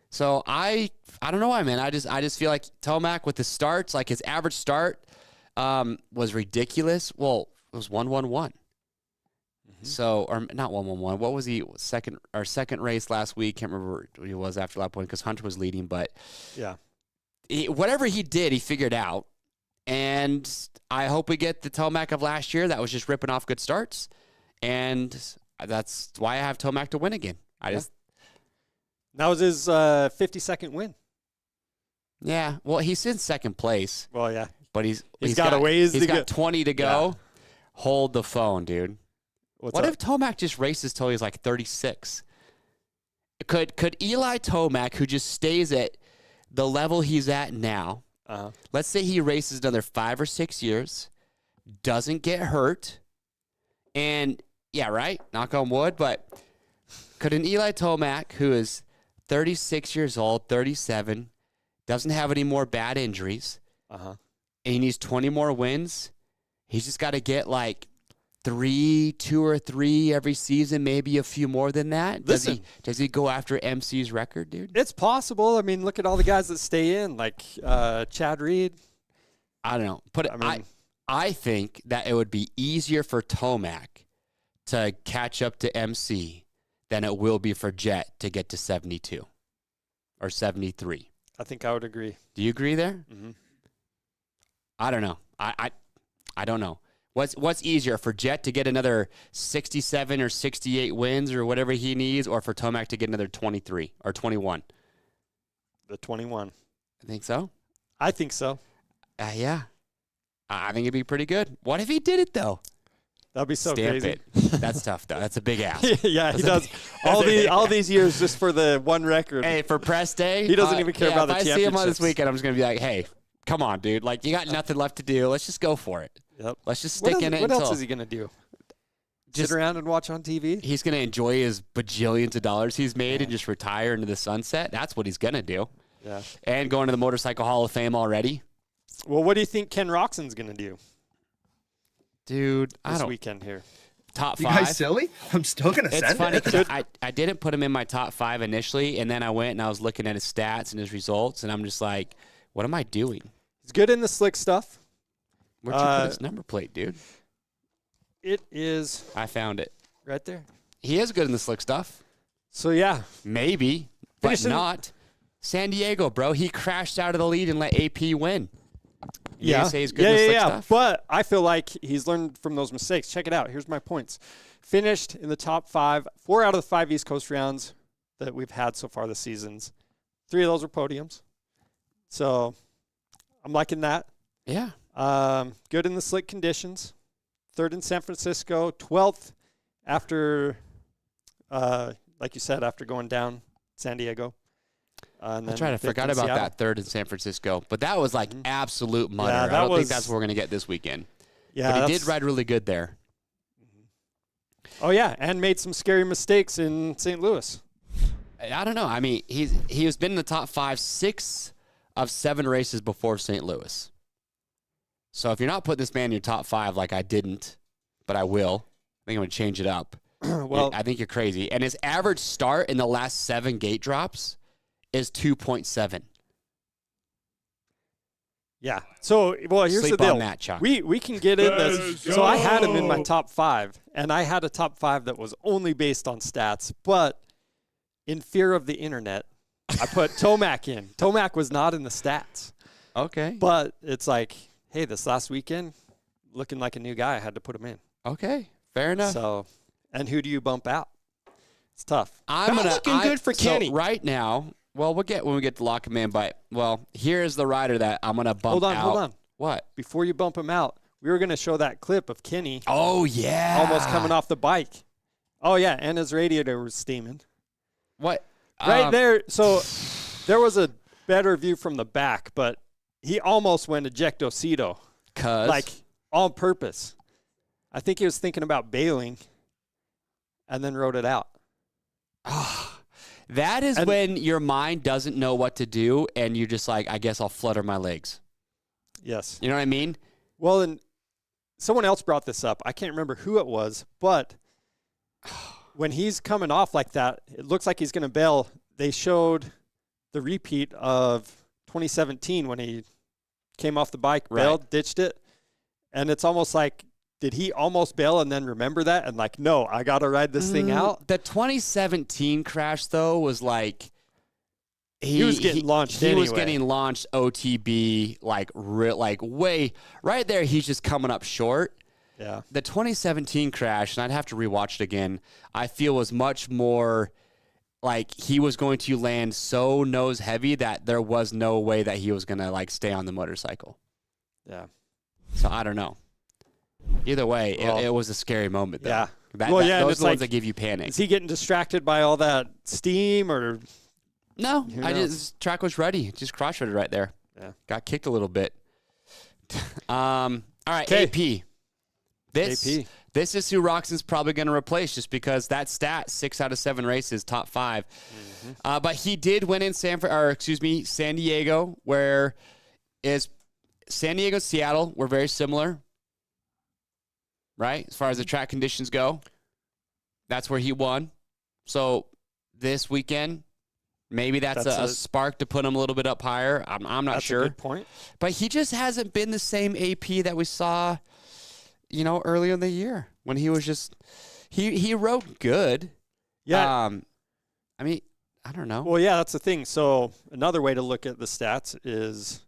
So I don't know why, man. I just feel like Tomac with the starts, like his average start was ridiculous. Well, it was 1-1-1. So, or not 1-1-1. What was he second race last week? Can't remember what he was after that point because Hunter was leading. But yeah, whatever he did, he figured out. And I hope we get the Tomac of last year that was just ripping off good starts. And that's why I have Tomac to win again. That was his 52nd win. Yeah, well, he's in second place. Well, yeah. But he's got a ways to go. He's got 20 to go. Yeah. Hold the phone, dude. What if Tomac just races till he's like 36? Could Eli Tomac, who just stays at the level he's at now, let's say he races another 5 or 6 years, doesn't get hurt, and, yeah, right, knock on wood, but could an Eli Tomac, who is 36 years old, 37, doesn't have any more bad injuries, and he needs 20 more wins, he's just got to get like 2 or 3 every season, maybe a few more than that. Does he go after MC's record, dude? It's possible. I mean, look at all the guys that stay in, like Chad Reed. I don't know. I think that it would be easier for Tomac to catch up to MC than it will be for Jet to get to 72 or 73. I think I would agree. Do you agree there? Mm-hmm. I don't know. I don't know. What's easier, for Jet to get another 67 or 68 wins or whatever he needs, or for Tomac to get another 23 or 21? The 21. I think so. I think so. Yeah. I think it'd be pretty good. What if he did it, though? That'd be so Stamp crazy. it. That's tough, though. That's a big ask. Yeah, he does. All these years just for the one record. Hey, for press day, he doesn't even care about the championships. If I see him on this weekend, I'm just going to be like, hey, come on, dude. Like, you got nothing left to do. Let's just go for it. Yep. Let's just stick in it. What else is he going to do? Sit around and watch on TV? He's going to enjoy his bajillions of dollars he's made and just retire into the sunset. That's what he's going to do. Yeah. And going to the Motorcycle Hall of Fame already. Well, what do you think Ken Roxon's going to do? Dude, this weekend here. Top 5. You guys silly? I'm still going to send it. It's funny because I didn't put him in my top 5 initially, and then I went and I was looking at his stats and his results, and I'm just like, what am I doing? He's good in the slick stuff. Where'd you put his number plate, dude? It is. I found it. Right there. He is good in the slick stuff. So, yeah. Maybe, but not. San Diego, bro. He crashed out of the lead and let AP win. Yeah. Say he's good in the slick stuff? But I feel like he's learned from those mistakes. Check it out. Here's my points. Finished in the top 5, 4 out of the 5 East Coast rounds that we've had so far this seasons. 3 of those were podiums. So, I'm liking that. Yeah. Good in the slick conditions. 3rd in San Francisco. 12th after, like you said, after going down San Diego. That's right. I forgot about that 3rd in San Francisco. But that was like absolute mudder. Yeah, I don't think that's what we're going to get this weekend. Yeah, but he did ride really good there. Oh, yeah, and made some scary mistakes in St. Louis. I don't know. I mean, he has been in the top 5 6 of 7 races before St. Louis. So if you're not putting this man in your top 5 like I didn't, but I will, I think I'm going to change it up. Well, I think you're crazy. And his average start in the last 7 gate drops is 2.7. Yeah. So, well, here's Sleep the deal. on that, Chuck. We can get in this. So I had him in my top 5, and I had a top 5 that was only based on stats. But in fear of the internet, I put Tomac in. Tomac was not in the stats. Okay. But it's like, hey, this last weekend, looking like a new guy, I had to put him in. Okay. Fair enough. So, and who do you bump out? It's tough. Not looking good for Kenny. So right now, well, we'll get when we get to lock him in, but, well, here's the rider that I'm going to bump out. Hold on. What? Before you bump him out, we were going to show that clip of Kenny. Oh, yeah. Almost coming off the bike. Oh, yeah, and his radiator was steaming. What? Right there. So there was a better view from the back, but he almost went ejectocito. Like, on purpose. I think he was thinking about bailing and then wrote it out. That is when your mind doesn't know what to do, and you're just like, I guess I'll flutter my legs. Yes. You know what I mean? Well, and someone else brought this up. I can't remember who it was, but when he's coming off like that, it looks like he's going to bail. They showed the repeat of 2017 when he came off the bike, bailed, ditched it, and it's almost like, did he almost bail and then remember that and like, no, I got to ride this thing out? The 2017 crash, though, was like he was getting launched He anyway. was getting launched OTB, like way right there. He's just coming up short. Yeah. The 2017 crash, and I'd have to rewatch it again, I feel was much more like he was going to land so nose heavy that there was no way that he was going to like stay on the motorcycle. Yeah. So I don't know. Either way, it was a scary moment, though. Yeah. Those are the ones that give you panic. Is he getting distracted by all that steam or? No, track was ready. Just cross-threaded right there. Yeah. Got kicked a little bit. All right, AP. This is who Roxon's probably going to replace just because that stat, 6 out of 7 races, top 5. Mm-hmm. But he did win in San Diego, where is San Diego and Seattle were very similar. Right? As far as the track conditions go, that's where he won. So this weekend, maybe that's a spark to put him a little bit up higher. I'm not sure. That's a good point. But he just hasn't been the same AP that we saw, earlier in the year when he was just he rode good. Yeah. I mean, I don't know. Well, yeah, that's the thing. So another way to look at the stats is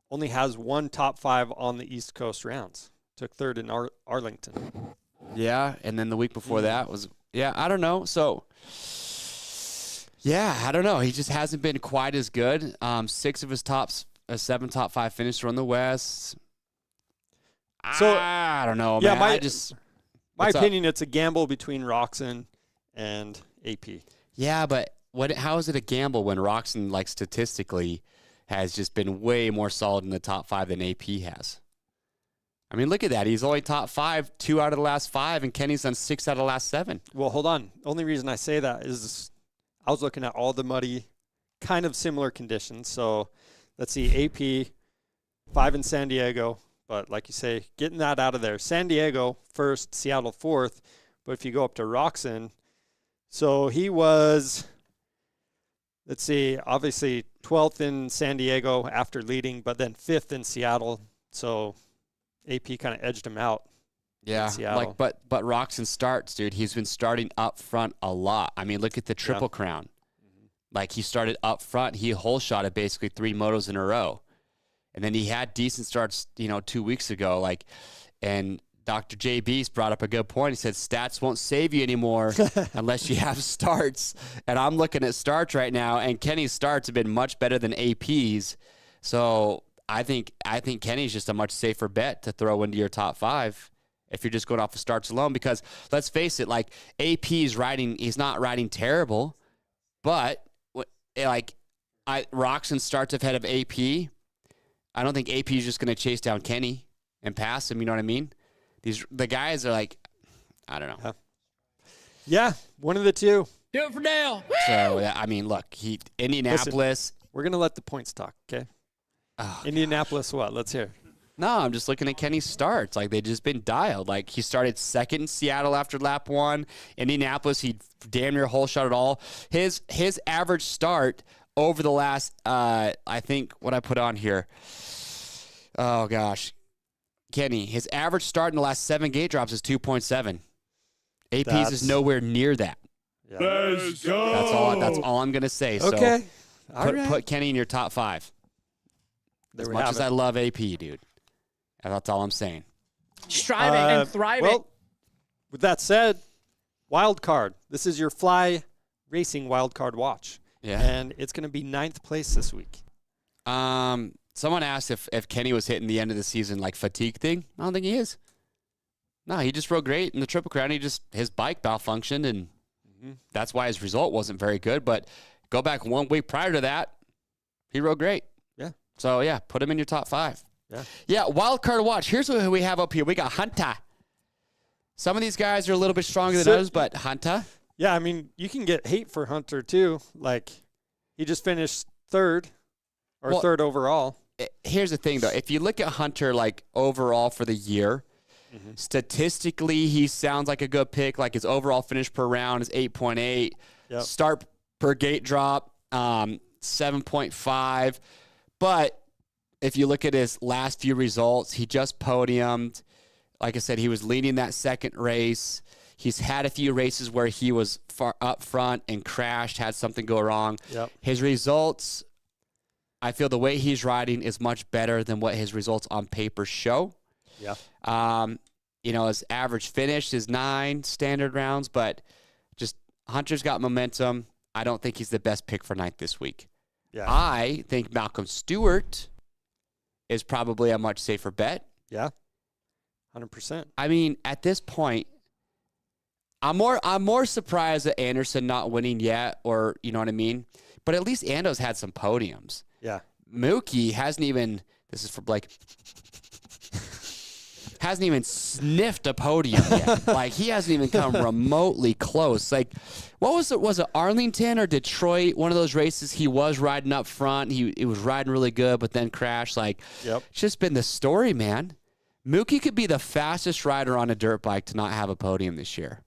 only has 1 top 5 on the East Coast rounds. Took 3rd in Arlington. Yeah, and then the week before that was, I don't know. So, I don't know. He just hasn't been quite as good. 6 of his 7 top 5 finished on the West. So I don't know, yeah, man. My opinion, it's a gamble between Roxon and AP. Yeah, but how is it a gamble when Roxon, like statistically, has just been way more solid in the top 5 than AP has? I mean, look at that. He's only top 5, 2 out of the last 5, and Kenny's done 6 out of the last 7. Well, hold on. Only reason I say that is I was looking at all the muddy, kind of similar conditions. So let's see, AP, 5 in San Diego. But like you say, getting that out of there. San Diego first, Seattle 4th. But if you go up to Roxon, so he was, let's see, obviously 12th in San Diego after leading, but then 5th in Seattle. So AP kind of edged him out. Yeah, but Roxon starts, dude. He's been starting up front a lot. I mean, look at the Triple Crown. Mm-hmm. Like, he started up front. He hole shotted basically 3 motos in a row. And then he had decent starts, 2 weeks ago. Like, and Dr. J. Beast brought up a good point. He said stats won't save you anymore unless you have starts. And I'm looking at starts right now, and Kenny's starts have been much better than AP's. So I think Kenny's just a much safer bet to throw into your top 5 if you're just going off of starts alone. Because let's face it, like AP's riding, he's not riding terrible, but Roxon starts ahead of AP. I don't think AP is just going to chase down Kenny and pass him. You know what I mean? The guys are like, I don't know. Yeah, one of the two. Do it for Dale. So, I mean, look, Indianapolis. Listen, we're going to let the points talk, okay? Oh, Indianapolis, what? Let's hear. No, I'm just looking at Kenny's starts. Like, they've just been dialed. Like, he started second in Seattle after lap 1. Indianapolis, he damn near whole shot it all. His average start over the last, I think, what I put on here. Oh, gosh. Kenny, his average start in the last 7 gate drops is 2.7. AP's is nowhere near that. Yeah. Let's go. That's all I'm going to say. Okay. So put Kenny in your top 5. As much as I love AP, dude. That's all I'm saying. Striving and thriving. Well, with that said, wild card. This is your Fly Racing wild card watch. Yeah. And it's going to be 9th place this week. Someone asked if Kenny was hitting the end of the season like fatigue thing. I don't think he is. No, he just rode great in the Triple Crown. His bike malfunctioned, and that's why his result wasn't very good. But go back 1 week prior to that, he rode great. Yeah. So, yeah, put him in your top 5. Yeah. Yeah, wild card watch. Here's who we have up here. We got Hunter. Some of these guys are a little bit stronger than others, but Hunter. Yeah, I mean, you can get hate for Hunter, too. Like, he just finished third overall. Here's the thing, though. If you look at Hunter, like, overall for the year, statistically, he sounds like a good pick. Like, his overall finish per round is 8.8. Yep. Start per gate drop, 7.5. But if you look at his last few results, he just podiumed. Like I said, he was leading that second race. He's had a few races where he was far up front and crashed, had something go wrong. Yep. His results, I feel the way he's riding is much better than what his results on paper show. Yeah. His average finish is 9 standard rounds, but just Hunter's got momentum. I don't think he's the best pick for 9th this week. Yeah. I think Malcolm Stewart is probably a much safer bet. Yeah. 100%. I mean, at this point, I'm more surprised at Anderson not winning yet, or you know what I mean? But at least Ando's had some podiums. Yeah. Mookie hasn't even, this is for Blake, hasn't even sniffed a podium yet. Like, he hasn't even come remotely close. Like, what was it Arlington or Detroit? One of those races he was riding up front. He was riding really good, but then crashed. Like, Yep. It's just been the story, man. Mookie could be the fastest rider on a dirt bike to not have a podium this year.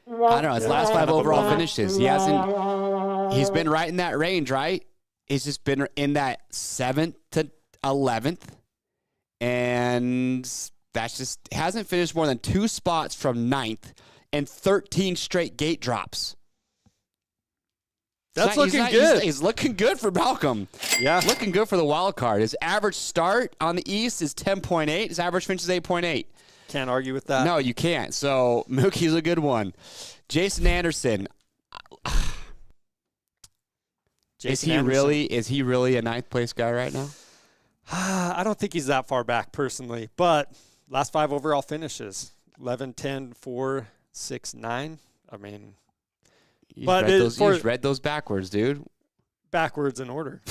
I don't know. His last 5 overall finishes, he's been right in that range, right? He's just been in that 7th to 11th. And that's just hasn't finished more than 2 spots from 9th and 13 straight gate drops. That's looking good. He's looking good for Malcolm. Yeah. Looking good for the wild card. His average start on the East is 10.8. His average finish is 8.8. Can't argue with that. No, you can't. So Mookie's a good one. Jason Anderson. Is he really a 9th place guy right now? I don't think he's that far back personally, but last 5 overall finishes 11, 10, 4, 6, 9. I mean, You just read those backwards, dude. Backwards in order.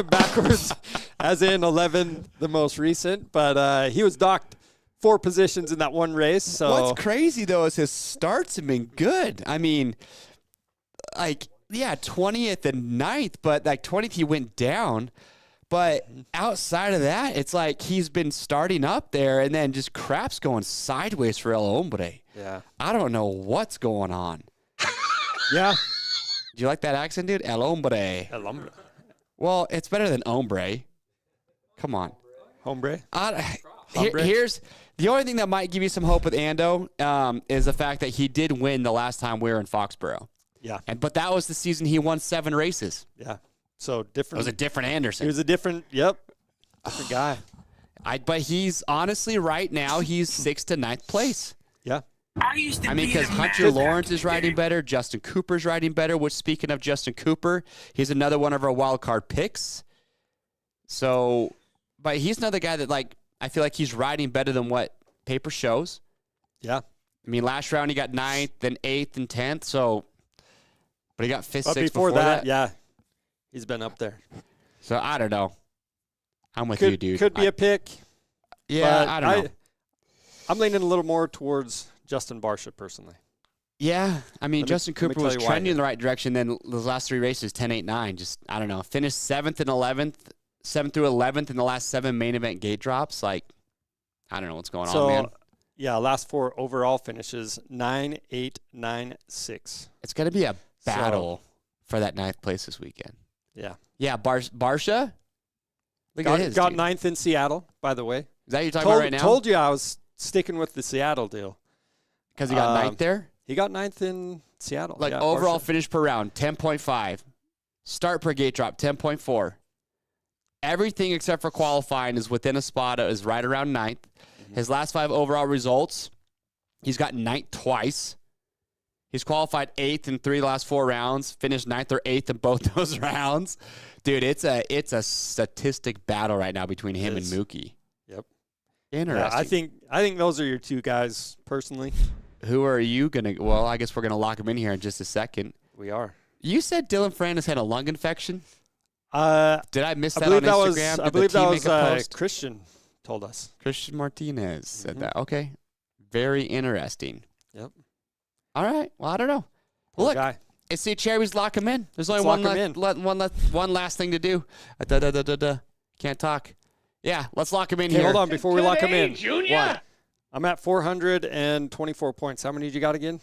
Backwards, as in 11, the most recent. But he was docked 4 positions in that one race. So what's crazy, though, is his starts have been good. I mean, like, yeah, 20th and 9th, but like 20th he went down. But outside of that, it's like he's been starting up there and then just crap's going sideways for El Hombre. Yeah. I don't know what's going on. Yeah. Do you like that accent, dude? El Hombre. El Hombre. Well, it's better than Hombre. Come on. Hombre. Here's the only thing that might give you some hope with Ando is the fact that he did win the last time we were in Foxborough. Yeah. But that was the season he won 7 races. Yeah. So different. It was a different Anderson. He was a different guy. But he's honestly right now he's 6th to 9th place. Yeah. I mean, because Hunter Lawrence is riding better, Justin Cooper's riding better. Which, speaking of Justin Cooper, he's another one of our wild card picks. So, but he's another guy that, like, I feel like he's riding better than what paper shows. Yeah. I mean, last round he got 9th, then 8th and 10th. So, but he got 5th, 6th before that. Yeah. He's been up there. So, I don't know. I'm with you, dude. Could be a pick. Yeah, I don't know. I'm leaning a little more towards Justin Barcia personally. Yeah, I mean, Justin Cooper was trending in the right direction. Then the last 3 races, 10, 8, 9, just, I don't know, finished 7th and 11th, 7th through 11th in the last 7 main event gate drops. Like, I don't know what's going on, man. Yeah, last 4 overall finishes 9, 8, 9, 6. It's going to be a battle for that 9th place this weekend. Yeah. Yeah, Barcia. Look at his. Got dude. 9th in Seattle, by the way. Is that what you're talking about right now? Told you I was sticking with the Seattle deal. Because he got 9th there? He got 9th in Seattle. Like, yeah, overall Barcia. finish per round, 10.5. Start per gate drop, 10.4. Everything except for qualifying is within a spot, is right around 9th. His last 5 overall results, he's got 9th twice. He's qualified 8th in 3 of the last 4 rounds, finished 9th or 8th in both those rounds. Dude, it's a statistic battle right now between him and Mookie. Yep. Interesting. Yeah, I think those are your 2 guys, personally. Who are you going to – well, I guess we're going to lock him in here in just a second. We are. You said Dylan Ferrandis had a lung infection? Did I miss that on Instagram? I believe that was Christian told us. Christian Martinez said that. Okay. Very interesting. Yep. All right. Well, I don't know. Well, look, guy. it's the Cherries lock him in. There's only one last thing to do. Can't talk. Yeah, let's lock him in here. Hold on before we lock him in. Junior. What? I'm at 424 points. How many did you got again?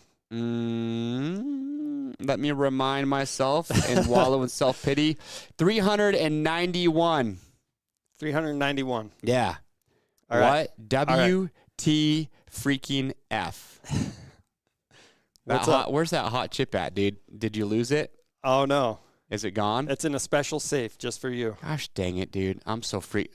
Let me remind myself and wallow in self-pity. 391. 391. Yeah. All right. What? W-T freaking F. Where's that hot chip at, dude? Did you lose it? Oh, no. Is it gone? It's in a special safe just for you. Gosh dang it, dude. I'm so free.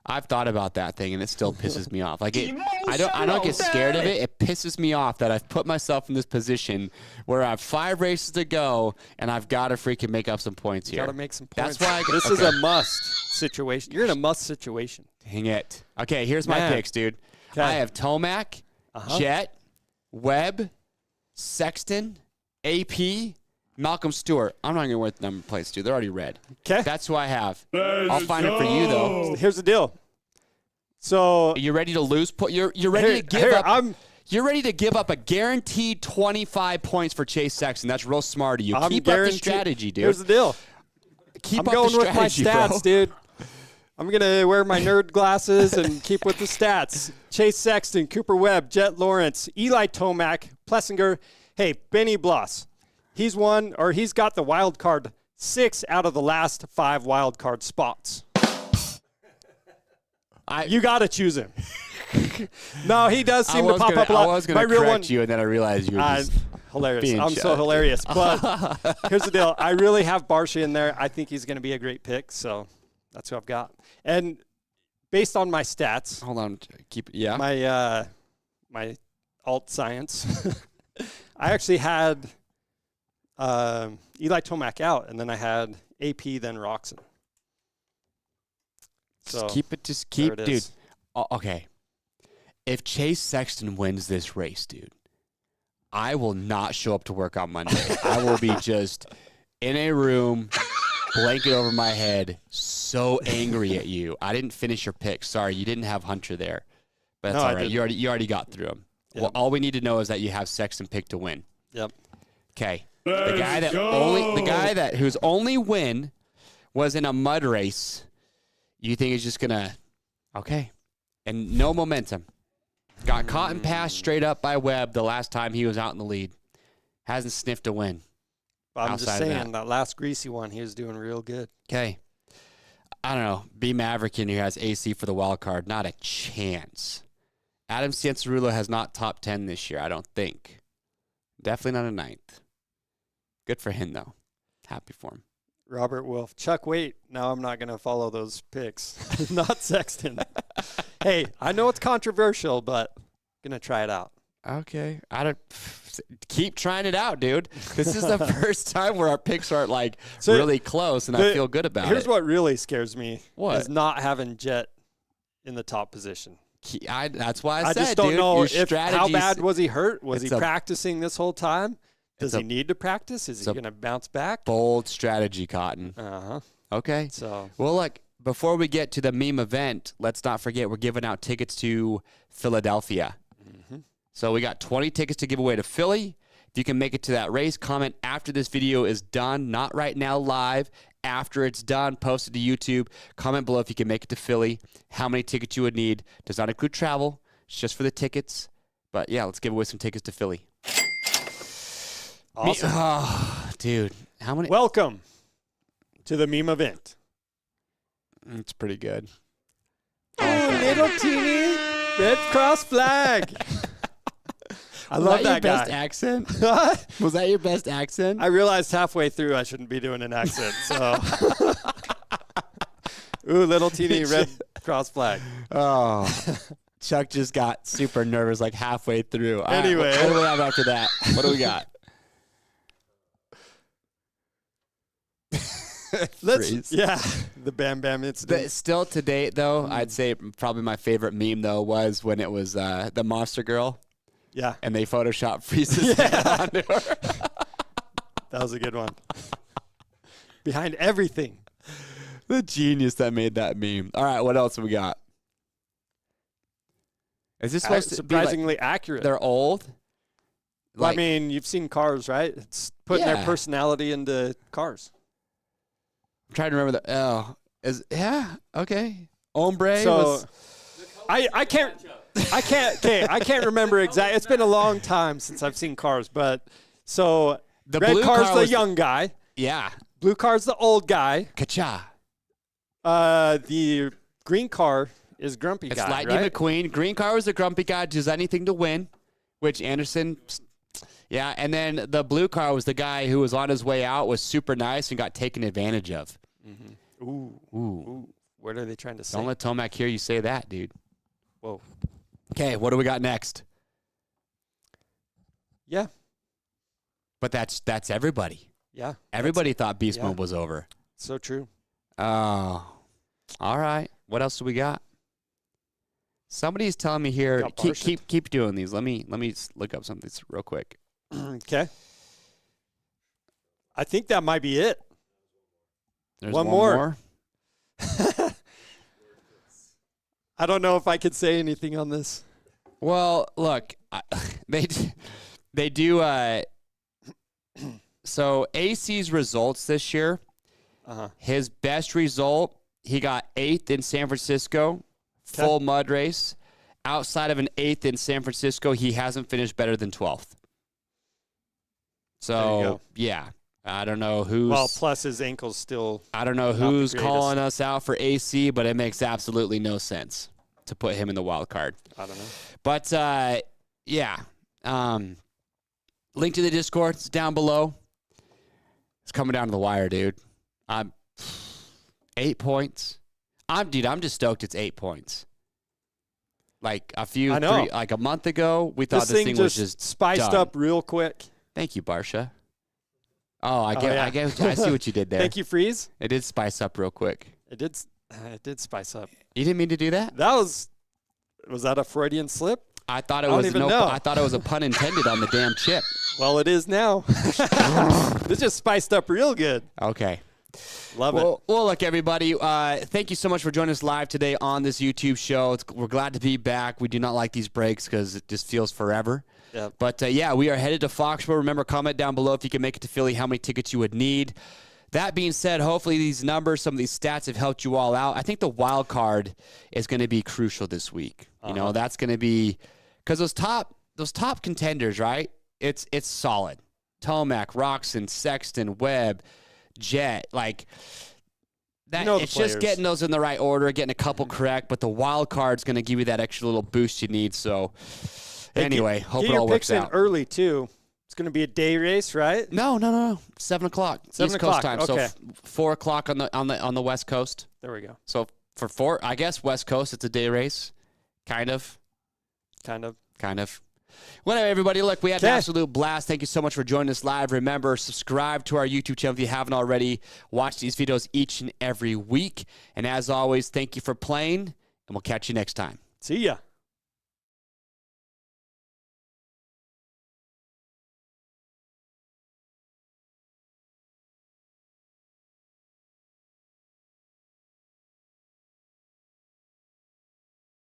I've thought about that thing, and it still pisses me off. Like I don't get scared of it. It pisses me off that I've put myself in this position where I have 5 races to go, and I've got to freaking make up some points here. Got to make some points. That's why this is a must situation. You're in a must situation. Dang it. Okay, here's my picks, dude. Okay. I have Tomac, Jet, Webb, Sexton, AP, Malcolm Stewart. I'm not going to wear the number plates, dude. They're already red. Okay. That's who I have. I'll find it for you, though. Here's the deal. So you're ready to lose? You're ready to give up. You're ready to give up a guaranteed 25 points for Chase Sexton. That's real smart of you. Keep up the strategy, dude. Here's the deal. Keep I'm up going the with my strategy, stats, bro. dude. I'm going to wear my nerd glasses and keep with the stats. Chase Sexton, Cooper Webb, Jet Lawrence, Eli Tomac, Plessinger. Hey, Benny Bloss. He's got the wild card 6 out of the last 5 wild card spots. You got to choose him. No, he does seem to pop up a lot. I was going to correct you, and then I realized you were just hilarious. I'm so hilarious. But here's the deal. I really have Barcia in there. I think he's going to be a great pick, so that's who I've got. And based on my stats. Hold on. My alt science. I actually had Eli Tomac out, and then I had AP, then Roxon. So just keep, dude. Okay. If Chase Sexton wins this race, dude, I will not show up to work on Monday. I will be just in a room, blanket over my head, so angry at you. I didn't finish your pick. Sorry, you didn't have Hunter there. But that's all right. You already got through him. Yep. Well, all we need to know is that you have Sexton picked to win. Yep. Okay. The guy whose only win was in a mud race, you think is just gonna and no momentum. Got caught and passed straight up by Webb the last time he was out in the lead. Hasn't sniffed a win. I'm just saying that last greasy one, he was doing real good. Okay. I don't know. B Maverick in here has AC for the wild card. Not a chance. Adam Cianciarulo has not top 10 this year, I don't think. Definitely not a 9th. Good for him, though. Happy for him. Robert Wolf. Chuck, wait. Now I'm not going to follow those picks. Not Sexton. Hey, I know it's controversial, but I'm going to try it out. Okay. Keep trying it out, dude. This is the first time where our picks aren't really close, and I feel good about it. Here's what really scares me. What? Is not having Jet in the top position. That's why I said, just don't know how bad was he hurt? Was he a practicing this whole time? Does he need to practice? Is he going to bounce back? Bold strategy, Cotton. Uh-huh. Okay. Well, look, before we get to the meme event, let's not forget we're giving out tickets to Philadelphia. So we got 20 tickets to give away to Philly. If you can make it to that race, comment after this video is done. Not right now live. After it's done, post it to YouTube. Comment below if you can make it to Philly. How many tickets you would need. Does not include travel. It's just for the tickets. But yeah, let's give away some tickets to Philly. Awesome. Oh, dude. How many? Welcome to the meme event. It's pretty good. Oh, little teeny red cross flag. I love that guy. Best accent? Was that your best accent? I realized halfway through I shouldn't be doing an accent. So, ooh, little teeny red cross flag. Oh, Chuck just got super nervous like halfway through. Anyway, what do we have after that? What do we got? The Bam Bam incident. Still to date, though, I'd say probably my favorite meme though was when it was the Monster Girl. Yeah. And they Photoshop Freeze's head onto her. That was a good one. Behind everything. The genius that made that meme. All right, what else have we got? Is this supposed to be surprisingly accurate? They're old? Well, I mean, you've seen Cars, right? It's putting their personality into cars. I'm trying to remember okay. Ombre so, was... I can't remember exactly. It's been a long time since I've seen Cars, but so the red blue car's car the was young guy. Yeah. Blue car's the old guy. Kacha. The green car is grumpy guy. It's Lightning right? McQueen. Green car was the grumpy guy, does anything to win, which Anderson, yeah. And then the blue car was the guy who was on his way out, was super nice, and got taken advantage of. Mm-hmm. Ooh. What are they trying to say? Don't let Tomac hear you say that, dude. Whoa. Okay, what do we got next? Yeah. But that's everybody. Yeah. Everybody thought Beast Mode was over. So true. Oh. All right. What else do we got? Somebody's telling me here. Keep doing these. Let me look up something real quick. Okay. I think that might be it. There's one more. I don't know if I could say anything on this. Well, look, they do. So AC's results this year, his best result, he got 8th in San Francisco, full mud race. Outside of an 8th in San Francisco, he hasn't finished better than 12th. So, yeah. I don't know who's... Well, plus his ankle's still... I don't know who's calling us out for AC, but it makes absolutely no sense to put him in the wild card. I don't know. But, yeah. Link to the Discord is down below. It's coming down to the wire, dude. 8 points. I'm just stoked it's 8 points. Like like a month ago, we thought this thing was just spiced done. up real quick. Thank you, Barsha. Oh, I see what you did there. Thank you, Freeze. It did spice up real quick. It did spice up. You didn't mean to do that? Was that a Freudian slip? I thought it was I thought it was a pun intended on the damn chip. Well, it is now. This just spiced up real good. Okay. Love it. Well, look, everybody. Thank you so much for joining us live today on this YouTube show. We're glad to be back. We do not like these breaks because it just feels forever. Yep. But, yeah, we are headed to Foxborough. Remember, comment down below if you can make it to Philly, how many tickets you would need. That being said, hopefully these numbers, some of these stats have helped you all out. I think the wild card is going to be crucial this week. You know, that's going to be because those top contenders, right? It's solid. Tomac, Roxon, Sexton, Webb, Jet, like that. It's just getting those in the right order, getting a couple correct. But the wild card's going to give you that extra little boost you need. So anyway, hope it all works out. Get your picks in early too. It's going to be a day race, right? No. 7 o'clock. 7 East o'clock. Coast time. Okay. So 4 o'clock on the West Coast. There we go. So for 4, I guess West Coast, it's a day race. Kind of. Whatever, everybody. Look, we had an absolute blast. Thank you so much for joining us live. Remember, subscribe to our YouTube channel if you haven't already. Watch these videos each and every week. And as always, thank you for playing, and we'll catch you next time. See ya.